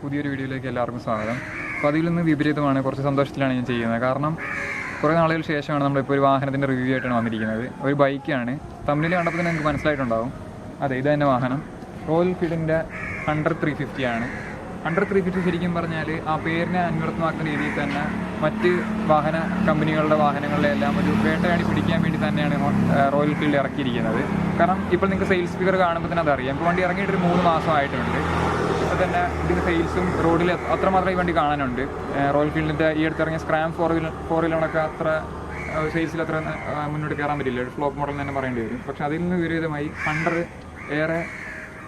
പുതിയൊരു വീഡിയോയിലേക്ക് എല്ലാവർക്കും സ്വാഗതം. അപ്പോൾ അതിൽ നിന്ന് വിപരീതമാണ്, കുറച്ച് സന്തോഷത്തിലാണ് ഞാൻ ചെയ്യുന്നത്. കാരണം കുറേ നാളുകൾക്ക് ശേഷമാണ് നമ്മളിപ്പോൾ ഒരു വാഹനത്തിൻ്റെ റിവ്യൂ ആയിട്ടാണ് വന്നിരിക്കുന്നത്. ഒരു ബൈക്കാണ്. തമ്മിൽ കണ്ടപ്പോൾ തന്നെ നിങ്ങൾക്ക് മനസ്സിലായിട്ടുണ്ടാവും. അതെ, ഇത് തന്നെ വാഹനം റോയൽ എൻഫീൽഡിൻ്റെ ഹണ്ടർ 350 ആണ്. ഹണ്ടർ 350 ശരിക്കും പറഞ്ഞാൽ ആ പേരിനെ അന്വർത്ഥമാക്കുന്ന രീതിയിൽ തന്നെ മറ്റ് വാഹന കമ്പനികളുടെ വാഹനങ്ങളുടെ എല്ലാം ഒരു വേട്ടയാടി പിടിക്കാൻ വേണ്ടി തന്നെയാണ് റോയൽ എൻഫീൽഡ് ഇറക്കിയിരിക്കുന്നത്. കാരണം ഇപ്പോൾ നിങ്ങൾക്ക് സെയിൽസ് ഫിഗർ കാണുമ്പോൾ തന്നെ അതറിയാം. ഇപ്പോൾ വണ്ടി ഇറങ്ങിയിട്ടൊരു 3 മാസമായിട്ടുണ്ട്. ഇപ്പോൾ തന്നെ ഇതിൻ്റെ സെയിൽസും റോഡിൽ അത്രമാത്രം ഈ വണ്ടി കാണാനുണ്ട്. റോയൽ എൻഫീൽഡിൻ്റെ ഈ അടുത്തിറങ്ങിയ സ്ക്രാം 4 അത്ര സെയിൽസിൽ അത്ര മുന്നോട്ട് കയറാൻ പറ്റില്ല. ഒരു ഫ്ലോപ്പ് മോഡൽ തന്നെ പറയേണ്ടി വരും. പക്ഷേ അതിൽ നിന്ന് വിപരീതമായി ഹണ്ടർ ഏറെ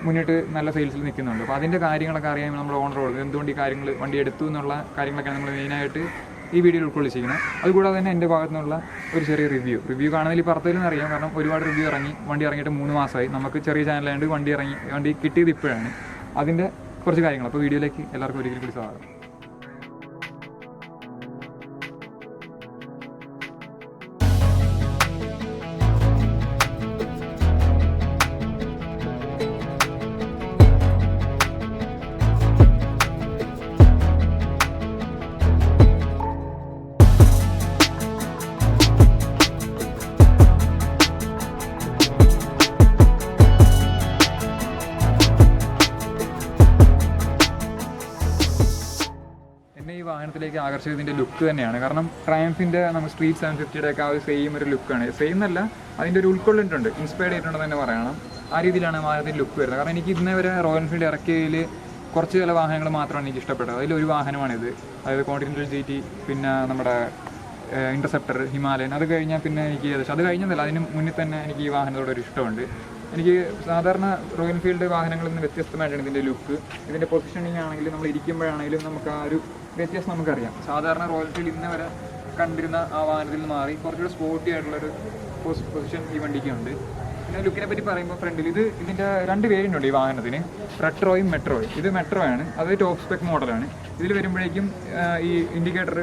മുന്നിട്ട് നല്ല സെയിൽസിൽ നിൽക്കുന്നുണ്ട്. അപ്പോൾ അതിൻ്റെ കാര്യങ്ങളൊക്കെ അറിയാൻ നമ്മൾ ഓണറോട് എന്തുകൊണ്ട് ഈ കാര്യങ്ങൾ വണ്ടി എടുത്തു എന്നുള്ള കാര്യങ്ങളൊക്കെയാണ് നമ്മൾ മെയിനായിട്ട് ഈ വീഡിയോയിൽ ഉൾക്കൊള്ളിച്ചിരിക്കുന്നത്. അതുകൂടാതെ തന്നെ എൻ്റെ ഭാഗത്തു നിന്നുള്ള ഒരു ചെറിയ റിവ്യൂ കാണുന്നതിൽ പുറത്തേലും അറിയാം. കാരണം ഒരുപാട് റിവ്യൂ വണ്ടി ഇറങ്ങിയിട്ട് 3 മാസമായി. നമുക്ക് ചെറിയ ചാനലായതുകൊണ്ട് വണ്ടി കിട്ടിയത് ഇപ്പോഴാണ്. അതിൻ്റെ കുറച്ച് കാര്യങ്ങൾ. അപ്പോൾ വീഡിയോയിലേക്ക് എല്ലാവർക്കും ഒരിക്കലും കൂടി സ്വാഗതം. ഈ വാഹനത്തിലേക്ക് ആകർഷിച്ചതിൻ്റെ ലുക്ക് തന്നെയാണ്. കാരണം ട്രയംഫിൻ്റെ നമ്മൾ സ്ട്രീറ്റ് 750 ഒക്കെ ആ ഒരു സെയിം ഒരു ലുക്കാണ്. സെയിം എന്നല്ല, അതിൻ്റെ ഒരു ഉൾക്കൊള്ളിട്ടുണ്ട്, ഇൻസ്പയർഡ് ചെയ്തിട്ടുണ്ടെന്ന് തന്നെ പറയണം. ആ രീതിയിലാണ് വാഹനത്തിൻ്റെ ലുക്ക് വരുന്നത്. കാരണം എനിക്ക് ഇന്നേ വരെ റോയൽ എൻഫീൽഡ് ഇറക്കിയതിൽ കുറച്ച് ചില വാഹനങ്ങൾ മാത്രമാണ് എനിക്ക് ഇഷ്ടപ്പെട്ടത്. അതിലൊരു വാഹനമാണിത്. അതായത് കോണ്ടിനെൻ്റൽ GT, പിന്നെ നമ്മുടെ ഇൻ്റർസെപ്റ്റർ, ഹിമാലയൻ. അത് കഴിഞ്ഞാൽ പിന്നെ എനിക്ക് അത് കഴിഞ്ഞതല്ല, അതിന് മുന്നിൽ തന്നെ എനിക്ക് ഈ വാഹനത്തോടെ ഒരു ഇഷ്ടമുണ്ട്. എനിക്ക് സാധാരണ റോയൽ എൻഫീൽഡ് വാഹനങ്ങളിൽ നിന്ന് വ്യത്യസ്തമായിട്ടാണ് ഇതിൻ്റെ ലുക്ക്. ഇതിൻ്റെ പൊസിഷനിങ് ആണെങ്കിലും നമ്മൾ ഇരിക്കുമ്പോഴാണെങ്കിലും നമുക്ക് ആ ഒരു വ്യത്യാസം നമുക്കറിയാം. സാധാരണ റോയൽ എൻഫീൽഡ് ഇന്ന് വരെ കണ്ടിരുന്ന ആ വാഹനത്തിൽ നിന്ന് മാറി കുറച്ചുകൂടെ സ്പോർട്ടി ആയിട്ടുള്ളൊരു പൊസിഷൻ ഈ വണ്ടിക്കുണ്ട്. പിന്നെ ലുക്കിനെ പറ്റി പറയുമ്പോൾ ഫ്രണ്ടിൽ ഇതിൻ്റെ 2 വേരിയൻ്റ് ഉണ്ട് ഈ വാഹനത്തിന്, റെട്രോയും മെട്രോയും. ഇത് മെട്രോ ആണ്, അത് ടോപ്പ് സ്പെക് മോഡലാണ്. ഇതിൽ വരുമ്പോഴേക്കും ഈ ഇൻഡിക്കേറ്റർ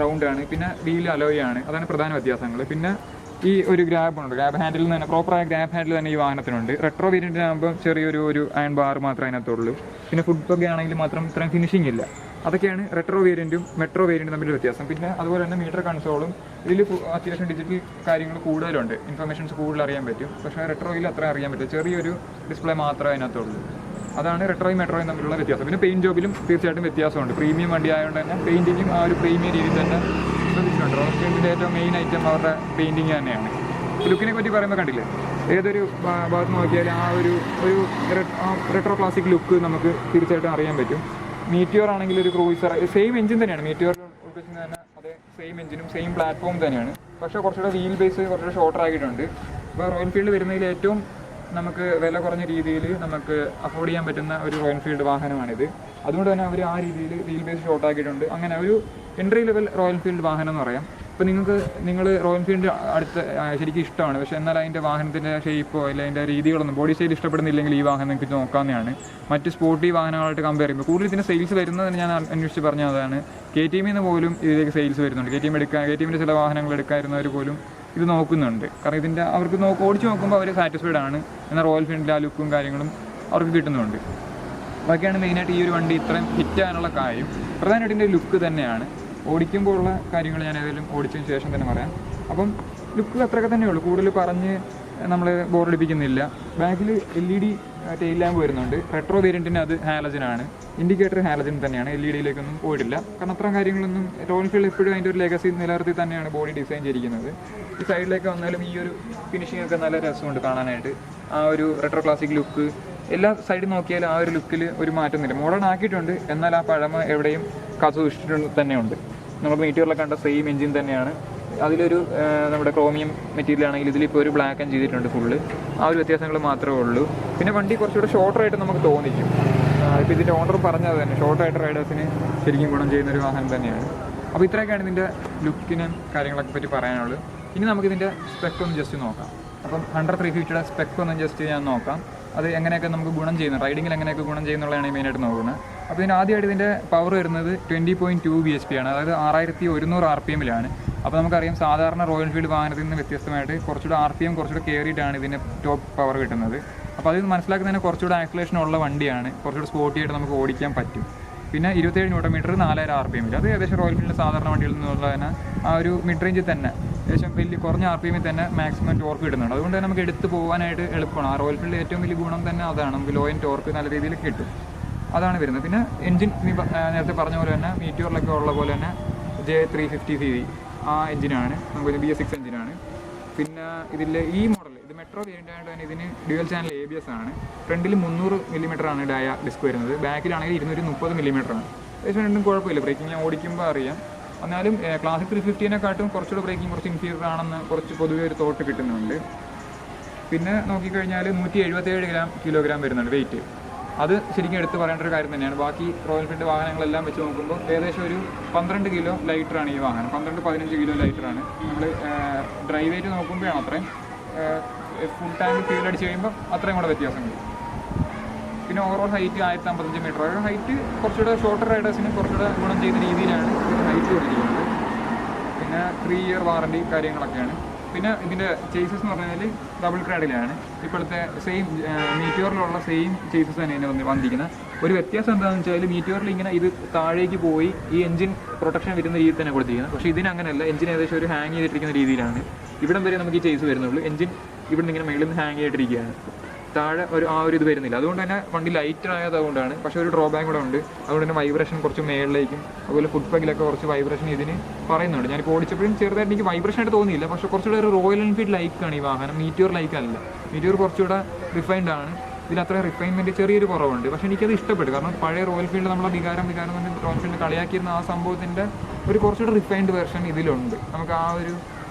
റൗണ്ട് ആണ്, പിന്നെ വീൽ അലോയ് ആണ്. അതാണ് പ്രധാന വ്യത്യാസങ്ങൾ. പിന്നെ ഈ ഒരു ഗ്രാബ് ഹാൻഡിൽ തന്നെ, പ്രോപ്പറായ ഗ്രാബ് ഹാൻഡിൽ തന്നെ ഈ വാഹനത്തിനുണ്ട്. റെട്രോ വേരിയൻറ്റിനാകുമ്പോൾ ചെറിയൊരു അയൺ ബാർ മാത്രമേ അതിനകത്തുള്ളൂ. പിന്നെ ഫുഡ് പഗ് ആണെങ്കിൽ മാത്രം ഇത്രയും ഫിനിഷിംഗ് ഇല്ല. അതൊക്കെയാണ് റെട്രോ വേരിയൻറ്റും മെട്രോ വേരിയൻറ്റും തമ്മിൽ വ്യത്യാസം. പിന്നെ അതുപോലെ തന്നെ മീറ്റർ കൺസോളും ഇതിൽ അത്യാവശ്യം ഡിജിറ്റൽ കാര്യങ്ങൾ കൂടുതലുണ്ട്, ഇൻഫർമേഷൻസ് കൂടുതൽ അറിയാൻ പറ്റും. പക്ഷേ റെട്രോയിൽ അത്ര അറിയാൻ പറ്റില്ല, ചെറിയൊരു ഡിസ്പ്ലേ മാത്രമേ അതിനകത്തുള്ളൂ. അതാണ് റെട്രോയും മെട്രോയും തമ്മിലുള്ള വ്യത്യാസം. പിന്നെ പെയിൻറ്റ് ജോബിലും തീർച്ചയായിട്ടും വ്യത്യാസമുണ്ട്. പ്രീമിയം വണ്ടി ആയതുകൊണ്ട് തന്നെ പെയിൻറ്റിങ്ങും ആ ഒരു പ്രീമിയം രീതിയിൽ തന്നെ ശ്രദ്ധിച്ചിട്ടുണ്ട്. റോയൽ എൻഫീൽഡിൻ്റെ ഏറ്റവും മെയിൻ ഐറ്റം അവരുടെ പെയിൻറ്റിങ് തന്നെയാണ്. ലുക്കിനെ പറ്റി പറയുമ്പോൾ കണ്ടില്ലേ, ഏതൊരു ഭാഗത്ത് നോക്കിയാൽ ആ ഒരു റെട്രോ ക്ലാസിക് ലുക്ക് നമുക്ക് തീർച്ചയായിട്ടും അറിയാൻ പറ്റും. മീറ്റിയോർ ആണെങ്കിൽ ഒരു ക്രൂയിസർ, സെയിം എഞ്ചിൻ തന്നെയാണ്. മീറ്റിയോർ ഉൾപ്പെടുത്തുന്നത് തന്നെ അതേ സെയിം എഞ്ചിനും സെയിം പ്ലാറ്റ്ഫോം തന്നെയാണ്. പക്ഷേ കുറച്ചുകൂടെ വീൽ ബേസ് കുറച്ചുകൂടെ ഷോർട്ടർ ആക്കിയിട്ടുണ്ട്. ഇപ്പോൾ റോയൽ എൻഫീൽഡ് വരുന്നതിൽ ഏറ്റവും നമുക്ക് വില കുറഞ്ഞ രീതിയിൽ നമുക്ക് അഫോർഡ് ചെയ്യാൻ പറ്റുന്ന ഒരു റോയൽ എൻഫീൽഡ് വാഹനമാണിത്. അതുകൊണ്ട് തന്നെ അവർ ആ രീതിയിൽ വീൽ ബേസ് ഷോർട്ട് ആക്കിയിട്ടുണ്ട്. അങ്ങനെ ഒരു എൻട്രി ലെവൽ റോയൽ എൻഫീൽഡ് വാഹനം എന്ന് പറയാം. ഇപ്പോൾ നിങ്ങൾ റോയൽ എൻഫീൽഡ് അടുത്ത് ശരിക്കും ഇഷ്ടമാണ്, പക്ഷേ എന്നാൽ അതിൻ്റെ വാഹനത്തിൻ്റെ ഷേപ്പോ അല്ലെങ്കിൽ അതിൻ്റെ രീതികളൊന്നും ബോഡി സ്റ്റൈൽ ഇഷ്ടപ്പെടുന്നില്ലെങ്കിൽ ഈ വാഹനം നിങ്ങൾക്ക് നോക്കാവുന്നതാണ്. മറ്റ് സ്പോർട്ടി വാഹനങ്ങളായിട്ട് കമ്പയർ ചെയ്യുമ്പോൾ കൂടുതൽ ഇതിൻ്റെ സെയിൽസ് വരുന്നതെന്ന് ഞാൻ അന്വേഷിച്ച് പറഞ്ഞതാണ്. KTM നിന്ന് പോലും ഇതിലേക്ക് സെയിൽസ് വരുന്നുണ്ട്. KTMൻ്റെ ചില വാഹനങ്ങൾ എടുക്കാതിരുന്നവർ പോലും ഇത് നോക്കുന്നുണ്ട്. കാരണം ഇതിൻ്റെ അവർക്ക് ഓടിച്ച് നോക്കുമ്പോൾ അവർ സാറ്റിസ്ഫൈഡ് ആണ്. എന്നാൽ റോയൽ എൻഫീൽഡിൻ്റെ ആ ലുക്കും കാര്യങ്ങളും അവർക്ക് കിട്ടുന്നുണ്ട്. അതൊക്കെയാണ് മെയിനായിട്ട് ഈ ഒരു വണ്ടി ഇത്രയും ഹിറ്റാകാനുള്ള കാര്യം. പ്രധാനമായിട്ട് ഇതിൻ്റെ ലുക്ക് തന്നെയാണ്. ഓടിക്കുമ്പോൾ ഉള്ള കാര്യങ്ങൾ ഞാൻ ഏതെങ്കിലും ഓടിച്ചതിന് ശേഷം തന്നെ പറയാം. അപ്പം ലുക്ക് അത്രയൊക്കെ തന്നെയുള്ളൂ, കൂടുതൽ പറഞ്ഞ് നമ്മൾ ബോറടിപ്പിക്കുന്നില്ല. ബാക്കിൽ LED ടെയിൽ ലാമ്പ് വരുന്നുണ്ട്. റെട്രോ വേരിയൻറ്റിന് അത് ഹാലജനാണ്. ഇൻഡിക്കേറ്റർ ഹാലജൻ തന്നെയാണ്, LED പോയിട്ടില്ല. കാരണം അത്തരം കാര്യങ്ങളൊന്നും റോയൽ എൻഫീൽഡ് എപ്പോഴും അതിൻ്റെ ഒരു ലെഗസി നിലനിർത്തി തന്നെയാണ് ബോഡി ഡിസൈൻ ചെയ്തിരിക്കുന്നത്. ഈ സൈഡിലേക്ക് വന്നാലും ഈ ഒരു ഫിനിഷിംഗ് ഒക്കെ നല്ല രസമുണ്ട് കാണാനായിട്ട്. ആ ഒരു റെട്രോ ക്ലാസിക് ലുക്ക് എല്ലാ സൈഡിൽ നോക്കിയാലും ആ ഒരു ലുക്കിൽ ഒരു മാറ്റമൊന്നുമില്ല. മോഡേൺ ആക്കിയിട്ടുണ്ട്, എന്നാൽ ആ പഴമ എവിടെയും കാത്തുസൂക്ഷിച്ചിട്ടുണ്ട് തന്നെയുണ്ട്. നമ്മൾ മീറ്റിയറിലൊക്കെ കണ്ട സെയിം എഞ്ചിൻ തന്നെയാണ്. അതിലൊരു നമ്മുടെ ക്രോമിയം മെറ്റീരിയൽ ആണെങ്കിൽ ഇതിലിപ്പോൾ ഒരു ബ്ലാക്ക് ആൻഡ് ചെയ്തിട്ടുണ്ട് ഫുള്ള്. ആ ഒരു വ്യത്യാസങ്ങൾ മാത്രമേ ഉള്ളൂ. പിന്നെ വണ്ടി കുറച്ചുകൂടെ ഷോർട്ടറായിട്ട് നമുക്ക് തോന്നിക്കും. ഇപ്പോൾ ഇതിൻ്റെ ഓണർ പറഞ്ഞത് തന്നെ ഷോർട്ടായിട്ട് റൈഡേഴ്സിന് ശരിക്കും ഗുണം ചെയ്യുന്നൊരു വാഹനം തന്നെയാണ്. അപ്പോൾ ഇത്രയൊക്കെയാണ് ഇതിൻ്റെ ലുക്കിനും കാര്യങ്ങളൊക്കെ പറ്റി പറയാനുള്ളത്. ഇനി നമുക്കിതിൻ്റെ സ്പെക്ക് ഒന്ന് ജസ്റ്റ് നോക്കാം. അപ്പം 350യുടെ സ്പെക്ക് ഒന്ന് ജസ്റ്റ് ഞാൻ നോക്കാം. അത് എങ്ങനെയൊക്കെ നമുക്ക് ഗുണം ചെയ്യുന്നത്, റൈഡിങ്ങിൽ എങ്ങനെയൊക്കെ ഗുണം ചെയ്യുന്നുള്ളതാണ് മെയിനായിട്ട് നോക്കുന്നത്. അപ്പോൾ ഇതിന് ആദ്യമായിട്ട് ഇതിൻ്റെ പവർ വരുന്നത് 20.2 bhp ആണ്. അതായത് 6100 RPM-ലാണ്. അപ്പോൾ നമുക്കറിയാം സാധാരണ റോയൽ എൻഫീൽഡ് വാഹനത്തിൽ നിന്ന് വ്യത്യസ്തമായിട്ട് കുറച്ചുകൂടെ RPM കുറച്ചുകൂടെ കയറിയിട്ടാണ് ഇതിൻ്റെ ടോപ്പ് പവർ കിട്ടുന്നത്. അപ്പോൾ അത് മനസ്സിലാക്കുന്നതിന് കുറച്ചുകൂടെ ആക്സിലേഷൻ ഉള്ള വണ്ടിയാണ്, കുറച്ചുകൂടെ സ്പോർട്ടിയായിട്ട് നമുക്ക് ഓടിക്കാൻ പറ്റും. പിന്നെ 27 Nm 4000 RPM. അത് ഏകദേശം റോയൽ എൻഫീൽഡിൻ്റെ സാധാരണ വണ്ടികളിൽ നിന്നുള്ള തന്നെ ആ ഒരു മിഡ് റേഞ്ചിൽ തന്നെ ഏകദേശം വലിയ കുറഞ്ഞ RPM തന്നെ മാക്സിമം ടോർക്ക് കിട്ടുന്നുണ്ട്. അതുകൊണ്ട് തന്നെ നമുക്ക് എടുത്ത് പോകാനായിട്ട് എളുപ്പമാണ്. ആ റോയൽ എൻഫീൽഡിൻ്റെ ഏറ്റവും വലിയ ഗുണം തന്നെ അതാണ്, നമുക്ക് ലോ എൻഡ് ടോർക്ക് നല്ല രീതിയിൽ കിട്ടും. അതാണ് വരുന്നത്. പിന്നെ എൻജിൻ നേരത്തെ പറഞ്ഞ പോലെ തന്നെ മീറ്റിയോറിലൊക്കെ ഉള്ള പോലെ തന്നെ J350cc ആ എഞ്ചിനാണ്, നമുക്ക് BS6 എഞ്ചിനാണ്. പിന്നെ ഇതിൽ ഈ മോഡൽ ഇത് മെട്രോ വേരിയൻ്റ് ആയതുകൊണ്ട് തന്നെ ഇതിന് ഡ്യുവൽ ചാനൽ ABS ആണ്. ഫ്രണ്ടിൽ 300 mm ആണ് ഡയ ഡിസ്ക് വരുന്നത്, ബാക്കിലാണെങ്കിൽ 230 mm ആണ്. ഏകദേശം രണ്ടും കുഴപ്പമില്ല, ബ്രേക്കിംഗ് ഞാൻ ഓടിക്കുമ്പോൾ അറിയാം. എന്നാലും ക്ലാസിക് 350നെക്കാട്ടും കുറച്ചുകൂടെ ബ്രേക്കിംഗ് കുറച്ച് ഇൻഫീരിയർ ആണെന്ന് കുറച്ച് പൊതുവെ ഒരു തോട്ട് കിട്ടുന്നുണ്ട്. പിന്നെ നോക്കിക്കഴിഞ്ഞാൽ 177 കിലോഗ്രാം വരുന്നുണ്ട് വെയിറ്റ്. അത് ശരിക്കും എടുത്ത് പറയേണ്ട ഒരു കാര്യം തന്നെയാണ്. ബാക്കി റോയൽ എൻഫീൽഡ് വാഹനങ്ങളെല്ലാം വെച്ച് നോക്കുമ്പോൾ ഏകദേശം ഒരു 12 കിലോ ലൈറ്ററാണ് ഈ വാഹനം. 12-15 കിലോ ലൈറ്ററാണ്. നമ്മൾ ഡ്രൈവ് വെയിറ്റ് നോക്കുമ്പോഴാണ് അത്രയും, ഫുൾ ടൈം ഫ്യൂൽ അടിച്ച് കഴിയുമ്പോൾ അത്രയും കൂടെ വ്യത്യാസം വരും. പിന്നെ ഓവറോൾ ഹൈറ്റ് 1055 മീറ്റർ. ഹൈറ്റ് കുറച്ചുകൂടെ ഷോർട്ടർ റൈഡേഴ്സിന് കുറച്ചുകൂടെ ഗുണം ചെയ്യുന്ന രീതിയിലാണ് ഹൈറ്റ് കൊടുത്തിരിക്കുന്നത്. പിന്നെ 3 year വാറണ്ടി കാര്യങ്ങളൊക്കെയാണ്. പിന്നെ ഇതിൻ്റെ ചേസസ് എന്ന് പറഞ്ഞാൽ ഡബിൾ ക്രാഡിലാണ്. ഇപ്പോഴത്തെ സെയിം മീറ്റിയോറിലുള്ള സെയിം ചേസസ് തന്നെയാണ് വന്നിരിക്കുന്നത്. ഒരു വ്യത്യാസം എന്താണെന്ന് വെച്ചാൽ മീറ്റിയോറിൽ ഇങ്ങനെ ഇത് താഴേക്ക് പോയി ഈ എഞ്ചിൻ പ്രൊട്ടക്ഷൻ വരുന്ന രീതിയിൽ തന്നെ കൊടുത്തിരിക്കുന്നത്. പക്ഷേ ഇതിന് അങ്ങനെയല്ല, എഞ്ചിൻ ഏകദേശം ഒരു ഹാങ് ചെയ്തിട്ടിരിക്കുന്ന രീതിയിലാണ്. ഇവിടം വരെ നമുക്ക് ഈ ചേസ് വരുന്നുള്ളൂ, എഞ്ചിൻ ഇവിടെ നിന്ന് ഇങ്ങനെ മേളിൽ നിന്ന് ഹാങ് ചെയ്തിട്ടിരിക്കുകയാണ്, താഴെ ആ ഒരു ഇത് വരുന്നില്ല. അതുകൊണ്ട് തന്നെ വണ്ടി ലൈറ്റ് ആയതുകൊണ്ടാണ്. പക്ഷേ ഒരു ഡ്രോബാക്ക് കൂടെ ഉണ്ട്. അതുകൊണ്ട് തന്നെ വൈബ്രേഷൻ കുറച്ച് മേളിലേക്കും അതുപോലെ ഫുഡ് പാക്കിലൊക്കെ കുറച്ച് വൈബ്രേഷൻ ഇതിന് പറയുന്നുണ്ട്. ഞാനിപ്പോൾ ഓടിച്ചപ്പോഴും ചെറുതായിട്ട് എനിക്ക് വൈബ്രേഷൻ ആയിട്ട് തോന്നിയില്ല. പക്ഷേ കുറച്ചുകൂടെ ഒരു റോയൽ എൻഫീൽഡ് ലൈക്കാണ് ഈ വാഹനം, മീറ്റിയോർ ലൈക്കല്ല. മീറ്റിയോർ കുറച്ചുകൂടെ റിഫൈൻഡ് ആണ്, ഇതിൽ അത്ര റിഫൈൻമെൻറ്റ് ചെറിയൊരു കുറവുണ്ട്. പക്ഷേ എനിക്കത് ഇഷ്ടപ്പെട്ടു. കാരണം പഴയ റോയൽ എൻഫീൽഡ് നമ്മളെ വികാരം റോയൽ എൻഫീൽഡ് കളിയാക്കിയിരുന്ന ആ സംഭവത്തിൻ്റെ ഒരു കുറച്ചുകൂടെ റിഫൈൻഡ് വെർഷൻ ഇതിലുണ്ട്. നമുക്ക് ആ ഒരു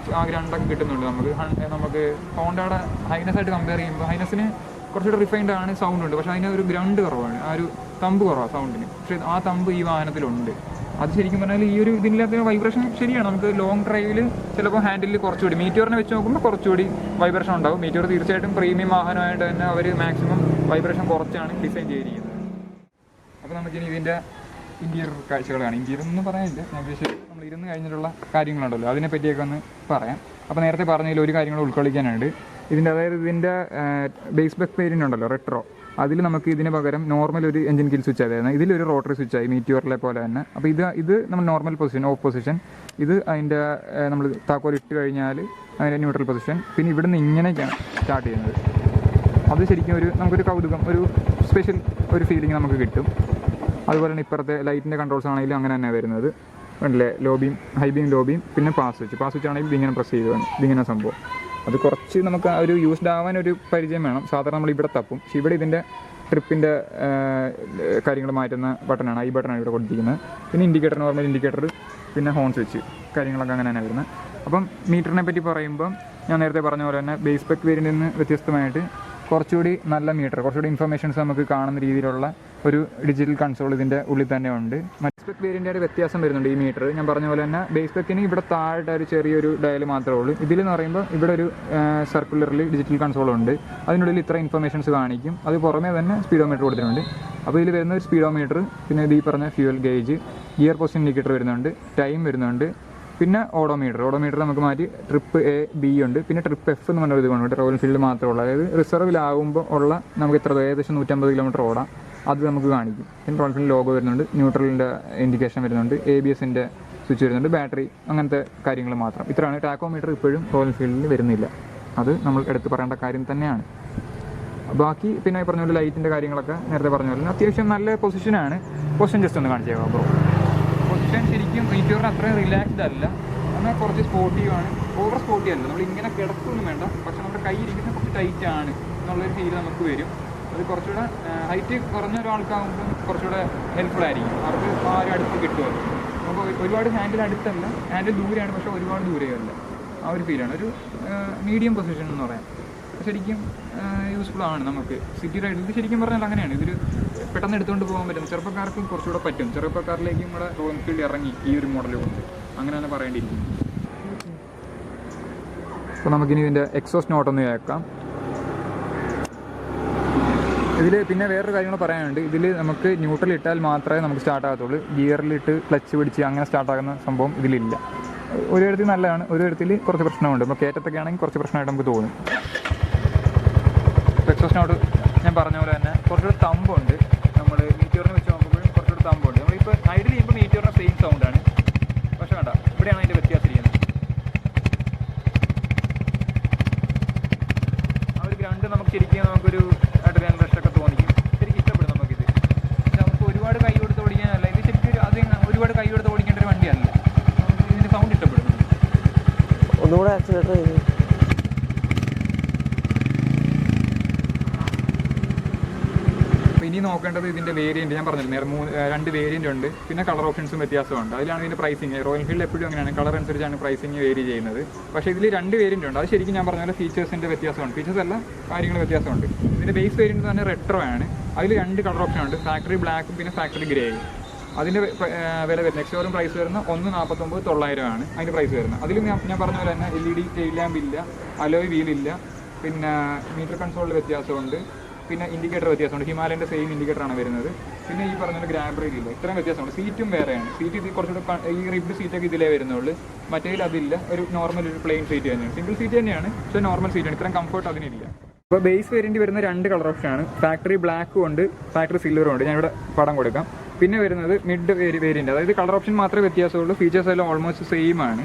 രണ്ടൊക്കെ കിട്ടുന്നുണ്ട്. നമുക്ക് ഹോണ്ടയുടെ ഹൈനസായിട്ട് കമ്പയർ ചെയ്യുമ്പോൾ ഹൈനസിന് കുറച്ചുകൂടെ റിഫൈൻഡ് ആണ്, സൗണ്ട് ഉണ്ട്. പക്ഷേ അതിന് ഒരു ഗ്രൗണ്ട് കുറവാണ്, ആ ഒരു തമ്പ് കുറവാണ് സൗണ്ടിന്. പക്ഷേ ആ തമ്പ് ഈ വാഹനത്തിലുണ്ട്. അത് ശരിക്കും പറഞ്ഞാൽ ഈ ഒരു ഇതില്ലാത്ത വൈബ്രേഷൻ ശരിയാണ്. നമുക്ക് ലോങ് ഡ്രൈവിൽ ചിലപ്പോൾ ഹാൻഡിലിൽ കുറച്ചുകൂടി മീറ്റിയോറിനെ വെച്ച് നോക്കുമ്പോൾ കുറച്ചുകൂടി വൈബ്രേഷൻ ഉണ്ടാകും. മീറ്റിയോർ തീർച്ചയായിട്ടും പ്രീമിയം വാഹനമായിട്ട് തന്നെ അവർ മാക്സിമം വൈബ്രേഷൻ കുറച്ചാണ് ഡിസൈൻ ചെയ്തിരിക്കുന്നത്. അപ്പോൾ നമുക്കിനി ഇതിൻ്റെ ഇൻറ്റീരിയർ കാഴ്ചകളാണ്. ഇൻറ്റീരിയർ ഒന്നും പറയാനില്ല, ഞാൻ ഉദ്ദേശിച്ചത് നമ്മൾ ഇരുന്ന് കഴിഞ്ഞിട്ടുള്ള കാര്യങ്ങളുണ്ടല്ലോ അതിനെ പറ്റിയൊക്കെ ഒന്ന് പറയാം. അപ്പോൾ നേരത്തെ പറഞ്ഞതിൽ ഒരു കാര്യങ്ങൾ ഉൾക്കൊള്ളിക്കാനുണ്ട്. ഇതിൻ്റെ ബേസ് ബെക്ക് വേരിയൻ്റ് ഉണ്ടല്ലോ റെട്രോ, അതിൽ നമുക്ക് ഇതിന് പകരം നോർമൽ ഒരു എഞ്ചിൻ കിൽ സ്വിച്ച് ആയിരുന്നു. ഇതിലൊരു റോട്ടറി സ്വിച്ചായി മീറ്റിയോറിലെ പോലെ തന്നെ. അപ്പോൾ ഇത് നമ്മൾ നോർമൽ പൊസിഷൻ, ഓഫ് പൊസിഷൻ. ഇത് അതിൻ്റെ നമ്മൾ താക്കോൽ ഇട്ട് കഴിഞ്ഞാൽ അതിൻ്റെ ന്യൂട്രൽ പൊസിഷൻ. പിന്നെ ഇവിടെ നിന്ന് ഇങ്ങനെയൊക്കെയാണ് സ്റ്റാർട്ട് ചെയ്യുന്നത്. അത് ശരിക്കും നമുക്കൊരു കൗതുകം, ഒരു സ്പെഷ്യൽ ഒരു ഫീലിംഗ് നമുക്ക് കിട്ടും. അതുപോലെ തന്നെ ഇപ്പുറത്തെ ലൈറ്റിൻ്റെ കൺട്രോൾസ് ആണെങ്കിലും അങ്ങനെ തന്നെ വരുന്നത്. അല്ലേ, low beam, high beam, low beam, പിന്നെ പാസ് സ്വിച്ച് ആണെങ്കിൽ ഇതിങ്ങനെ പ്രസ് ചെയ്യുകയാണ്. ഇതിങ്ങനെ സംഭവം അത് കുറച്ച് നമുക്ക് ആ ഒരു യൂസ്ഡ് ആവാൻ ഒരു പരിചയം വേണം. സാധാരണ നമ്മൾ ഇവിടെ തപ്പും, പക്ഷേ ഇവിടെ ഇതിൻ്റെ ട്രിപ്പിൻ്റെ കാര്യങ്ങൾ മാറ്റുന്ന ബട്ടണാണ്, ഈ ബട്ടണാണ് ഇവിടെ കൊടുത്തിരിക്കുന്നത്. പിന്നെ ഇൻഡിക്കേറ്റർ, നോർമൽ ഇൻഡിക്കേറ്റർ, പിന്നെ ഹോൺ സ്വിച്ച് കാര്യങ്ങളൊക്കെ അങ്ങനെ തന്നെ വരുന്നത്. അപ്പം മീറ്ററിനെ പറ്റി പറയുമ്പം ഞാൻ നേരത്തെ പറഞ്ഞ പോലെ തന്നെ ബേസ് ബെക്ക് വേരിയൻറ്റിൽ നിന്ന് വ്യത്യസ്തമായിട്ട് കുറച്ചുകൂടി നല്ല മീറ്റർ, കുറച്ചുകൂടി ഇൻഫർമേഷൻസ് നമുക്ക് കാണുന്ന രീതിയിലുള്ള ഒരു ഡിജിറ്റൽ കൺസോൾ ഇതിൻ്റെ ഉള്ളിൽ തന്നെ ഉണ്ട്. ബേസ് ബെക്ക് വേരിയൻ്റെ ഒരു വ്യത്യാസം വരുന്നുണ്ട് ഈ മീറ്റർ. ഞാൻ പറഞ്ഞ പോലെ തന്നെ ബേസ് ബെക്കിന് ഇവിടെ താഴെ ഒരു ചെറിയൊരു ഡയൽ മാത്രമേ ഉള്ളൂ. ഇതിലെന്ന് പറയുമ്പോൾ ഇവിടെ ഒരു സർക്കുലറിൽ ഡിജിറ്റൽ കൺസോൾ ഉണ്ട്. അതിനുള്ളിൽ ഇത്ര ഇൻഫർമേഷൻസ് കാണിക്കും. അത് പുറമേ തന്നെ സ്പീഡോമീറ്റർ കൊടുത്തിട്ടുണ്ട്. അപ്പോൾ ഇതിൽ വരുന്ന ഒരു സ്പീഡോമീറ്റർ, പിന്നെ ഈ പറഞ്ഞ fuel gauge, gear position indicator വരുന്നുണ്ട്, ടൈം വരുന്നുണ്ട്, പിന്നെ ഓഡോമീറ്റർ നമുക്ക് മാറ്റി ട്രിപ്പ് A, B ഉണ്ട്. പിന്നെ ട്രിപ്പ് F എന്ന് പറഞ്ഞൊരു ഇത് കൊണ്ടുണ്ട്, റോയൽ എൻഫീൽഡ് മാത്രമേ ഉള്ളൂ. അതായത് റിസർവിലാകുമ്പോൾ ഉള്ള നമുക്ക് എത്ര ഏകദേശം 150 കിലോമീറ്റർ ഓടാം, അത് നമുക്ക് കാണിക്കും. പിന്നെ റോയൽ എൻഫീൽഡ് ലോഗോ വരുന്നുണ്ട്, ന്യൂട്രലിൻ്റെ ഇൻഡിക്കേഷൻ വരുന്നുണ്ട്, ABSൻ്റെ സ്വിച്ച് വരുന്നുണ്ട്, ബാറ്ററി, അങ്ങനത്തെ കാര്യങ്ങൾ മാത്രം. ഇത്രയാണ്. ടാക്കോമീറ്റർ ഇപ്പോഴും റോയൽ എൻഫീൽഡിൽ വരുന്നില്ല. അത് നമ്മൾ എടുത്ത് പറയേണ്ട കാര്യം തന്നെയാണ്. ബാക്കി പിന്നെ പറഞ്ഞ പോലെ ലൈറ്റിൻ്റെ കാര്യങ്ങളൊക്കെ നേരത്തെ പറഞ്ഞ പോലെ അത്യാവശ്യം നല്ല പൊസിഷനാണ്. പൊസിഷൻ ജസ്റ്റ് ഒന്ന് കാണിച്ചേക്കാം ബ്രോ. പൊസിഷൻ ശരിക്കും മീറ്റിയോറിന് അത്രയും റിലാക്സ്ഡ് അല്ല, എന്നാൽ കുറച്ച് സ്പോർട്ടീവാണ്. ഓവർ സ്പോർട്ടി അല്ല, നമ്മൾ ഇങ്ങനെ കിടക്കൊന്നും വേണ്ട, പക്ഷെ നമ്മുടെ കൈ ഇരിക്കുന്ന കുറച്ച് ടൈറ്റ് ആണ് എന്നുള്ളൊരു ഫീൽ നമുക്ക് വരും. അത് കുറച്ചുകൂടെ ഹൈറ്റ് കുറഞ്ഞ ഒരാൾക്കാകുമ്പോൾ കുറച്ചുകൂടെ ഹെൽപ്ഫുൾ ആയിരിക്കും. അവർക്ക് ആ ഒരു അടുത്ത് കിട്ടുമല്ലോ. നമുക്ക് ഒരുപാട് ഹാൻഡിൽ അടുത്തല്ല, ഹാൻഡിൽ ദൂരെയാണ്, പക്ഷേ ഒരുപാട് ദൂരെയല്ല. ആ ഒരു ഫീലാണ്. ഒരു മീഡിയം പൊസിഷൻ എന്ന് പറയാം. ശരിക്കും യൂസ്ഫുൾ ആണ് നമുക്ക് സിറ്റി റൈഡ്. ഇത് ശരിക്കും പറഞ്ഞാൽ അങ്ങനെയാണ്. ഇതൊരു പെട്ടെന്ന് എടുത്തുകൊണ്ട് പോകാൻ പറ്റും. ചെറുപ്പക്കാർക്കും കുറച്ചുകൂടെ പറ്റും. ചെറുപ്പക്കാരിലേക്കും കൂടെ റോയൽ എൻഫീൽഡ് ഇറങ്ങി ഈ ഒരു മോഡൽ കൊണ്ട്, അങ്ങനെ തന്നെ പറയേണ്ടിയിരിക്കും. അപ്പോൾ നമുക്കിനി ഇതിൻ്റെ എക്സോസ്റ്റ് നോട്ടൊന്ന് കേൾക്കാം. ഇതിൽ പിന്നെ വേറൊരു കാര്യങ്ങൾ പറയാനുണ്ട്. ഇതിൽ നമുക്ക് ന്യൂട്രൽ ഇട്ടാൽ മാത്രമേ നമുക്ക് സ്റ്റാർട്ട് ആകത്തുള്ളൂ. ഗിയറിലിട്ട് ക്ലച്ച് പിടിച്ച് അങ്ങനെ സ്റ്റാർട്ടാകുന്ന സംഭവം ഇതിലില്ല. ഒരു തരത്തിൽ നല്ലതാണ്, ഒരു തരത്തിൽ കുറച്ച് പ്രശ്നമുണ്ട്. ഇപ്പോൾ കയറ്റത്തൊക്കെ ആണെങ്കിൽ കുറച്ച് പ്രശ്നമായിട്ട് നമുക്ക് തോന്നും. എക്സോസ്റ്റിനോട് ഞാൻ പറഞ്ഞ പോലെ തന്നെ കുറച്ചുകൂടെ തമ്പുണ്ട്. നമ്മൾ മീറ്റിയറിനെ വെച്ച് നോക്കുമ്പോഴും കുറച്ചുകൂടെ തമ്പുണ്ട്. നമ്മളിപ്പോൾ ഐഡിൽ ചെയ്യുമ്പോൾ മീറ്റിയറിൻ്റെ സെയിം സൗണ്ടാണ്, പക്ഷേ വേണ്ട ഇവിടെയാണ് അതിൻ്റെ വ്യത്യാസം ഇരിക്കുന്നത്. ആ ഒരു ഗ്രൗണ്ട് നമുക്ക് ശരിക്കും നമുക്കൊരു അഡ്വാൻസ് റഷൊക്കെ തോന്നിക്കും. ശരിക്കും ഇഷ്ടപ്പെടും നമുക്കിത്. നമുക്ക് ഒരുപാട് കൈ കൊടുത്ത് ഓടിക്കാനല്ല, ഇത് ശരിക്കും അത് ഒരുപാട് കൈ കൊടുത്ത് ഓടിക്കേണ്ട ഒരു വണ്ടിയല്ല. നമുക്ക് ഇതിൻ്റെ സൗണ്ട് ഇഷ്ടപ്പെടും. ഒന്നുകൂടെ ആക്സിലേറ്റർ ചെയ്തു. ഇനി നോക്കേണ്ടത് ഇതിൻ്റെ വേരിയൻറ്റ്. ഞാൻ പറഞ്ഞില്ലേ 2 വേരിയൻ്റ് ഉണ്ട്, പിന്നെ കളർ ഓപ്ഷൻസും വ്യത്യാസമുണ്ട്. അതിലാണ് ഇതിൻ്റെ പ്രൈസിങ്. റോയൽ എൻഫീൽഡ് എപ്പോഴും അങ്ങനെയാണ്, കളർ അനുസരിച്ചാണ് പ്രൈസിങ് വേരി ചെയ്യുന്നത്. പക്ഷേ ഇതിൽ 2 വേരിയൻ്റ് ഉണ്ട്. അത് ശരിക്കും ഞാൻ പറഞ്ഞ പോലെ ഫീച്ചേഴ്സിൻ്റെ വ്യത്യാസമുണ്ട്. ഫീച്ചേഴ്സ് അല്ല, കാര്യങ്ങൾ വ്യത്യാസമുണ്ട്. ഇതിൻ്റെ ബേസ് വേരിയൻറ്റ് തന്നെ റെട്രോ ആണ്. അതിൽ 2 കളർ ഓപ്ഷൻ ഉണ്ട്, ഫാക്ടറി ബ്ലാക്കും പിന്നെ ഫാക്ടറി ഗ്രേയും. അതിൻ്റെ വില വരുന്നത് എക്സോറും പ്രൈസ് വരുന്ന 149,900 ആണ് അതിൻ്റെ പ്രൈസ് വരുന്നത്. അതിൽ ഞാൻ പറഞ്ഞ പോലെ തന്നെ LED ടെയിൽ ലാമ്പ് ഇല്ല, അലോയ് വീലില്ല, പിന്നെ മീറ്റർ കൺസോളിൽ വ്യത്യാസമുണ്ട്, പിന്നെ ഇൻഡിക്കേറ്റർ വ്യത്യാസമുണ്ട്. ഹിമാലയൻ്റെ സെയിം ഇൻഡിക്കേറ്ററാണ് വരുന്നത്. പിന്നെ ഈ പറഞ്ഞ ഗ്രാബ് റെയിൽ ഇല്ല. ഇത്രയും വ്യത്യാസമുണ്ട്. സീറ്റും വേറെയാണ്. സീറ്റ് ഇത് കുറച്ചുകൂടെ ഈ റിബ്ഡ് സീറ്റൊക്കെ ഇതിലേ വരുന്നുള്ളൂ. മറ്റേതിൽ അതില്ല. ഒരു നോർമൽ ഒരു പ്ലെയിൻ സീറ്റ് തന്നെയാണ്, സിംഗിൾ സീറ്റ് തന്നെയാണ്, പക്ഷേ നോർമൽ സീറ്റാണ്. ഇത്രയും കംഫർട്ട് അതിനില്ല. അപ്പോൾ ബേസ് വേരിയൻറ്റ് വരുന്ന 2 കളർ ഓപ്ഷനാണ്. ഫാക്ടറി ബ്ലാക്കും ഉണ്ട്, ഫാക്ടറി സിൽവറും ഉണ്ട്. ഞാനിവിടെ പടം കൊടുക്കാം. പിന്നെ വരുന്നത് മിഡ് വേരിയൻറ്റ്, അതായത് കളർ ഓപ്ഷൻ മാത്രമേ വ്യത്യാസമുള്ളൂ. ഫീച്ചേഴ്സ് എല്ലാം ഓൾമോസ്റ്റ് സെയിം ആണ്.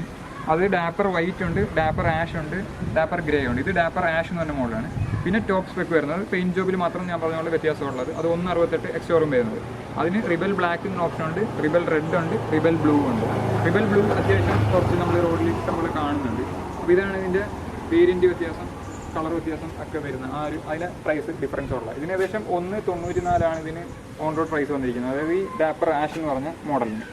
അത് ഡാപ്പർ വൈറ്റ് ഉണ്ട്, ഡാപ്പർ ആഷ് ഉണ്ട്, ഡാപ്പർ ഗ്രേ ഉണ്ട്. ഇത് ഡാപ്പർ ആഷ് എന്ന് പറഞ്ഞ മോഡലാണ്. പിന്നെ ടോപ്പ് സ്പെക്ക് വരുന്നത് പെയിൻറ്റ് ജോബിൽ മാത്രം ഞാൻ പറഞ്ഞ പോലെ വ്യത്യാസമുള്ളത്. അത് 168 എക്സോറും വരുന്നത്. അതിന് റിബൽ ബ്ലാക്ക് എന്ന ഓപ്ഷൻ ഉണ്ട്, റിബൽ റെഡ് ഉണ്ട്, റിബൽ ബ്ലൂ ഉണ്ട്. റിബൽ ബ്ലൂ അത്യാവശ്യം കുറച്ച് നമ്മൾ റോഡിൽ ഇഷ്ടംപോലെ കാണുന്നുണ്ട്. അപ്പോൾ ഇതാണ് ഇതിൻ്റെ വേരിയൻറ്റ് വ്യത്യാസം, കളർ വ്യത്യാസം ഒക്കെ വരുന്ന അതിലെ പ്രൈസ് ഡിഫറൻസ് ഉള്ളത്. ഇതിന് ഏകദേശം 194 ഇതിന് ഓൺ റോഡ് പ്രൈസ് വന്നിരിക്കുന്നത്, അതായത് ഈ ഡാപ്പർ ആഷ് എന്ന് പറഞ്ഞ മോഡലിന്.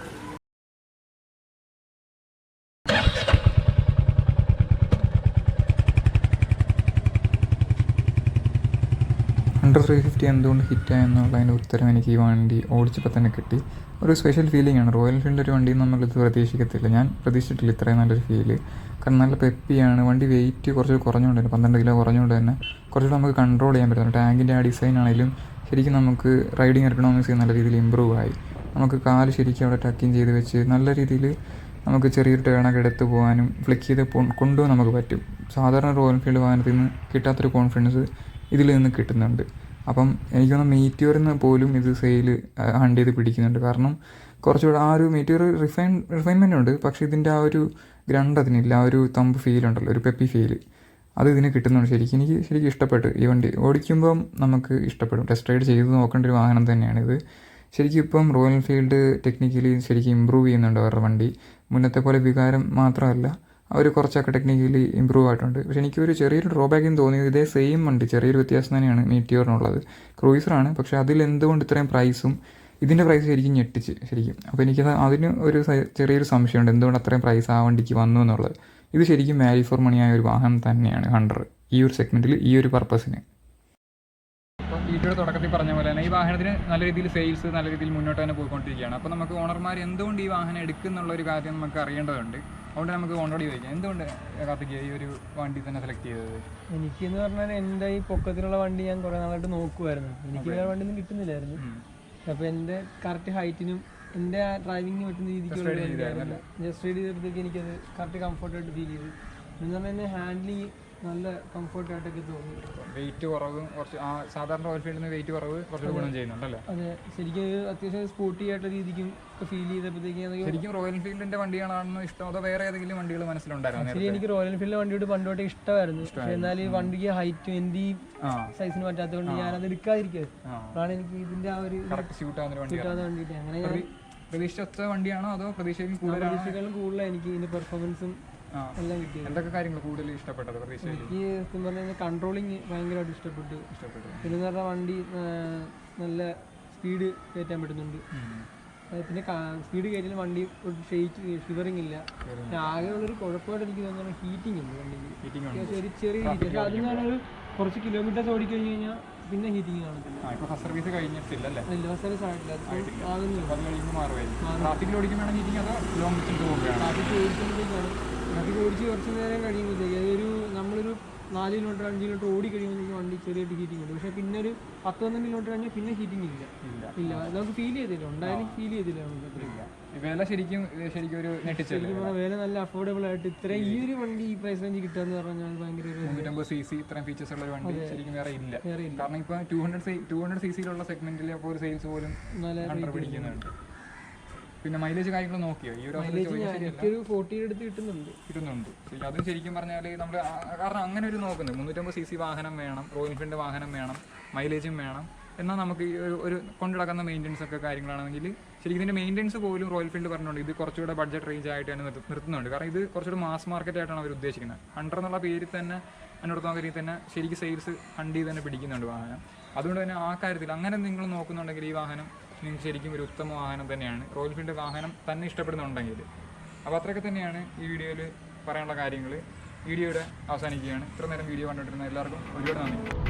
അണ്ടർ 350 എന്തുകൊണ്ട് ഹിറ്റായെന്നുള്ളതിൻ്റെ ഉത്തരം എനിക്ക് ഈ വണ്ടി ഓടിച്ചപ്പോൾ തന്നെ കിട്ടി. ഒരു സ്പെഷ്യൽ ഫീലിംഗ് ആണ്. റോയൽ എൻഫീൽഡ് ഒരു വണ്ടി നമ്മളിത് പ്രതീക്ഷിക്കത്തില്ല. ഞാൻ പ്രതീക്ഷിച്ചിട്ടില്ല ഇത്രയും നല്ലൊരു ഫീല്. കാരണം നല്ല പെപ്പിയാണ്. വണ്ടി വെയിറ്റ് കുറച്ച് കുറഞ്ഞുകൊണ്ട് തന്നെ 12 കിലോ കുറഞ്ഞുകൊണ്ട് തന്നെ കുറച്ചുകൂടെ നമുക്ക് കൺട്രോൾ ചെയ്യാൻ പറ്റുന്നു. ടാങ്കിൻ്റെ ആ ഡിസൈൻ ആണെങ്കിലും ശരിക്കും നമുക്ക് റൈഡിങ് എക്കണോമിക്സ് നല്ല രീതിയിൽ ഇമ്പ്രൂവ് ആയി. നമുക്ക് കാല് ശരിക്കും അവിടെ ടക്കിങ് ചെയ്ത് വെച്ച് നല്ല രീതിയിൽ നമുക്ക് ചെറിയൊരു ടേണൊക്കെ എടുത്ത് പോകാനും ഫ്ലിക്ക് ചെയ്ത് കൊണ്ടുപോകാൻ നമുക്ക് പറ്റും. സാധാരണ റോയൽ എൻഫീൽഡ് വാഹനത്തിൽ നിന്ന് കിട്ടാത്തൊരു കോൺഫിഡൻസ് ഇതിൽ നിന്ന് കിട്ടുന്നുണ്ട്. അപ്പം എനിക്ക് തോന്നുന്നു മീറ്റിയറിന് പോലും ഇത് സെയിൽ ഹണ്ട് ചെയ്ത് പിടിക്കുന്നുണ്ട്. കാരണം കുറച്ചുകൂടെ ആ ഒരു മീറ്റിയർ റിഫൈൻമെൻ്റ് ഉണ്ട്, പക്ഷേ ഇതിൻ്റെ ആ ഒരു ഗ്രണ്ട് അതിനില്ല. ആ ഒരു തമ്പ് ഫീലുണ്ടല്ലോ, ഒരു പെപ്പി ഫീല്, അത് ഇതിന് കിട്ടുന്നുണ്ട്. എനിക്ക് ശരിക്കും ഇഷ്ടപ്പെട്ടു. ഈ വണ്ടി ഓടിക്കുമ്പം നമുക്ക് ഇഷ്ടപ്പെടും. ടെസ്റ്റ് റൈഡ് ചെയ്ത് നോക്കേണ്ട ഒരു വാഹനം തന്നെയാണിത്. ശരിക്കും ഇപ്പം റോയൽ എൻഫീൽഡ് ടെക്നിക്കലി ശരിക്കും ഇമ്പ്രൂവ് ചെയ്യുന്നുണ്ട് അവരുടെ വണ്ടി. മുന്നത്തെ പോലെ വികാരം മാത്രമല്ല, അവർ കുറച്ചൊക്കെ ടെക്നിക്കലി ഇമ്പ്രൂവ് ആയിട്ടുണ്ട്. പക്ഷേ എനിക്കൊരു ചെറിയൊരു ഡ്രോബാക്ക് എന്ന് തോന്നിയത് ഇതേ സെയിം വണ്ടി ചെറിയൊരു വ്യത്യാസം തന്നെയാണ് മീറ്റിയറിനുള്ളത്. ക്രൂയിസറാണ്, പക്ഷേ അതിൽ എന്തുകൊണ്ട് ഇത്രയും പ്രൈസും ഇതിൻ്റെ പ്രൈസ് ശരിക്കും ഞെട്ടിച്ച് ശരിക്കും. അപ്പോൾ എനിക്കത് അതിന് ഒരു ചെറിയൊരു സംശയമുണ്ട്, എന്തുകൊണ്ട് അത്രയും പ്രൈസ് ആ വണ്ടിക്ക് വന്നു എന്നുള്ളത്. ഇത് ശരിക്കും വാല്യൂ ഫോർ മണിയായ ഒരു വാഹനം തന്നെയാണ് ഹണ്ടർ ഈ ഒരു സെഗ്മെൻറ്റിൽ, ഈ ഒരു പർപ്പസിന്. അപ്പോൾ വീഡിയോയുടെ തുടക്കത്തിൽ പറഞ്ഞ പോലെ തന്നെ ഈ വാഹനത്തിന് നല്ല രീതിയിൽ സെയിൽസ് നല്ല രീതിയിൽ മുന്നോട്ട് തന്നെ പോയിക്കൊണ്ടിരിക്കുകയാണ്. അപ്പോൾ നമുക്ക് ഓണർമാർ എന്തുകൊണ്ട് ഈ വാഹനം എടുക്കുന്നുള്ളൊരു കാര്യം നമുക്ക് അറിയേണ്ടതുണ്ട്. അതുകൊണ്ട് നമുക്ക് ഓണറോട് ചോദിക്കാം, എന്തുകൊണ്ട് കാർത്തിക് ഈ ഒരു വണ്ടി തന്നെ സെലക്ട് ചെയ്തത്? എനിക്കെന്ന് പറഞ്ഞാൽ എൻ്റെ ഈ പൊക്കത്തിലുള്ള വണ്ടി ഞാൻ കുറേ നാളായിട്ട് നോക്കുമായിരുന്നു. എനിക്ക് വേറെ വണ്ടിയൊന്നും കിട്ടുന്നില്ലായിരുന്നു. അപ്പോൾ എൻ്റെ കറക്റ്റ് ഹൈറ്റിനും എൻ്റെ ആ ഡ്രൈവിങ്ങിന് പറ്റുന്ന രീതിക്കുള്ള ജസ്റ്റ് റൈഡ് ചെയ്തപ്പോഴത്തേക്ക് എനിക്കത് കറക്റ്റ് കംഫർട്ടായിട്ട് ഫീൽ ചെയ്തു. എന്ന് പറഞ്ഞാൽ ഹാൻഡ്ലിങ് നല്ല കംഫർട്ടായിട്ടൊക്കെ തോന്നി. വെയിറ്റ് കുറവും കുറച്ച് സാധാരണ റോയൽ എൻഫീൽഡിന് വെയിറ്റ് കുറവ് കുറച്ച് ഗുണം ചെയ്യുന്നുണ്ടല്ലേ? അതെ, ശരിക്കും അത്യാവശ്യം സ്പോർട്ടി ആയിട്ട് രീതിക്കും ഫീൽ ചെയ്തപ്പോഴത്തേക്ക്. ശരിക്കും റോയൽ എൻഫീൽഡിന്റെ വണ്ടിയാണെന്ന് ഇഷ്ടം, അതോ വേറെ ഏതെങ്കിലും വണ്ടികൾ മനസ്സിലുണ്ടായിരുന്നു? ശരി, എനിക്ക് റോയൽ എൻഫീൽഡിന്റെ വണ്ടിയോട് പണ്ടോട്ട് ഇഷ്ടമായിരുന്നു. പക്ഷേ എന്നാൽ ഈ വണ്ടിക്ക് ഹൈറ്റും എൻ്റെ ഈ സൈസിന് പറ്റാത്തതുകൊണ്ട് ഞാനത് എടുക്കാതിരിക്കുന്നത്. അതാണ് എനിക്ക് ഇതിന്റെ ആ ഒരു സ്യൂട്ട് ആവുന്ന വണ്ടിയിട്ട് അങ്ങനെ ഞാൻ പ്രതീക്ഷിച്ച വണ്ടിയാണോ അതോ പ്രതീക്ഷകളും കൂടുതൽ എനിക്ക് ഇതിന്റെ പെർഫോമൻസും എല്ലാം കിട്ടി. എന്തൊക്കെ കാര്യങ്ങൾ കൂടുതൽ ഇഷ്ടപ്പെട്ടത്? എനിക്ക് സത്യം പറഞ്ഞാൽ കൺട്രോളിങ് ഭയങ്കരമായിട്ട് ഇഷ്ടപ്പെട്ടു. പിന്നെ പറഞ്ഞാൽ വണ്ടി നല്ല സ്പീഡ് കയറ്റാൻ പറ്റുന്നുണ്ട്. പിന്നെ സ്പീഡ് കയറ്റിയാൽ വണ്ടി ഒരു ഷിവറിങ് ഇല്ല. ആകെയുള്ളൊരു കുഴപ്പമായിട്ട് എനിക്ക് തോന്നുന്നത് ഹീറ്റിംഗ് ഉണ്ട് വണ്ടിക്ക്, ഒരു ചെറിയ ഹീറ്റ്. പക്ഷേ അത് ഞാനൊരു കുറച്ച് കിലോമീറ്റേഴ്സ് ഓടിക്കഴിഞ്ഞ് കഴിഞ്ഞാൽ പിന്നെ ഹീറ്റിംഗ് കാണത്തില്ല. ഫസ്റ്റ് സർവീസ് കഴിഞ്ഞിട്ടില്ലല്ലേ? ഇല്ല, ഫസ്റ്റ് സർവീസ് ആയിട്ടില്ല. ട്രാഫിക്കിൽ ഓടിക്കുമ്പോഴാണ് ഹീറ്റിംഗ് അതോ ലോങ് ഡിസ്റ്റൻസ് പോകുമ്പോഴാണ്? ട്രാഫിക് ഓടിക്കുമ്പോഴത്തേക്കാണ്. ട്രാഫിക് ഓടിച്ച് കുറച്ച് നേരം കഴിയുമ്പോഴത്തേക്ക് അതൊരു നമ്മളൊരു 4 കിലോമീറ്റർ 5 കിലോമീറ്റർ ഓടി കഴിയുമ്പോൾ വണ്ടി ചെറിയൊരു ഹീറ്റിംഗ് ഉണ്ട്. പക്ഷേ പിന്നെ ഒരു 10-12 കിലോമീറ്റർ കഴിഞ്ഞാൽ പിന്നെ ഹീറ്റിംഗ് ഇല്ല. നമുക്ക് ഫീൽ ചെയ്തില്ല, ഉണ്ടായാലും ഫീൽ ചെയ്തില്ല നമുക്ക്. വില ശരിക്കും ഒരു നെട്ടിച്ചല്ലേ. വില നല്ല അഫോർഡബിൾ ആയിട്ട് ഇത്രയും ഈ ഒരു വണ്ടി ഈ പ്രൈസ് റേഞ്ച് കിട്ടുക എന്ന് പറഞ്ഞാൽ ഭയങ്കര 350cc ഇത്രയും ഫീച്ചേഴ്സ് ഉള്ള ഒരു വണ്ടി ശരിക്കും വേറെ ഇല്ല. കാരണം ഇപ്പൊ 200cc സെഗ്മെന്റിലെ ഒരു സെയിൽസ് പോലും പിടിക്കുന്നുണ്ട്. പിന്നെ മൈലേജ് കാര്യങ്ങൾ നോക്കിയോ? ഈ ഒരു 40 അടുത്ത് കിട്ടുന്നുണ്ട്. അത് ശരിക്കും പറഞ്ഞാൽ നമ്മൾ കാരണം അങ്ങനെ ഒരു നോക്കുന്നത് 350cc വാഹനം വേണം, റോയൽ എൻഫീൽഡിന്റെ വാഹനം വേണം, മൈലേജും വേണം. എന്നാൽ നമുക്ക് ഈ ഒരു കൊണ്ടുനടക്കുന്ന മെയിൻ്റെനൻസ് ഒക്കെ കാര്യങ്ങളാണെങ്കിൽ ശരിക്കും ഇതിൻ്റെ മെയിൻ്റെനൻസ് പോലും റോയൽ എൻഫീൽഡ് പറഞ്ഞുകൊണ്ട് ഇത് കുറച്ചുകൂടെ ബഡ്ജറ്റ് റേഞ്ച് ആയിട്ട് തന്നെ നിർത്തുന്നുണ്ട്. കാരണം ഇത് കുറച്ചുകൂടെ മാസ് മാർക്കറ്റ് ആയിട്ടാണ് അവർ ഉദ്ദേശിക്കുന്നത്. ഹണ്ടർ എന്നുള്ള പേരിൽ തന്നെ അതിനോടത്തോളം തന്നെ ശരിക്കും സെയിൽസ് ഹണ്ടി തന്നെ പിടിക്കുന്നുണ്ട് വാഹനം. അതുകൊണ്ട് തന്നെ ആ കാര്യത്തിൽ അങ്ങനെ നിങ്ങൾ നോക്കുന്നുണ്ടെങ്കിൽ ഈ വാഹനം നിങ്ങൾക്ക് ശരിക്കും ഒരു ഉത്തമ വാഹനം തന്നെയാണ്. റോയൽ എൻഫീൽഡ് വാഹനം തന്നെ ഇഷ്ടപ്പെടുന്നുണ്ടെങ്കിൽ. അപ്പോൾ അത്രയൊക്കെ തന്നെയാണ് ഈ വീഡിയോയിൽ പറയാനുള്ള കാര്യങ്ങൾ. വീഡിയോയുടെ അവസാനിക്കുകയാണ്. ഇത്ര നേരം വീഡിയോ കണ്ടുകൊണ്ടിരുന്ന എല്ലാവർക്കും ഒരുപാട് നന്ദി.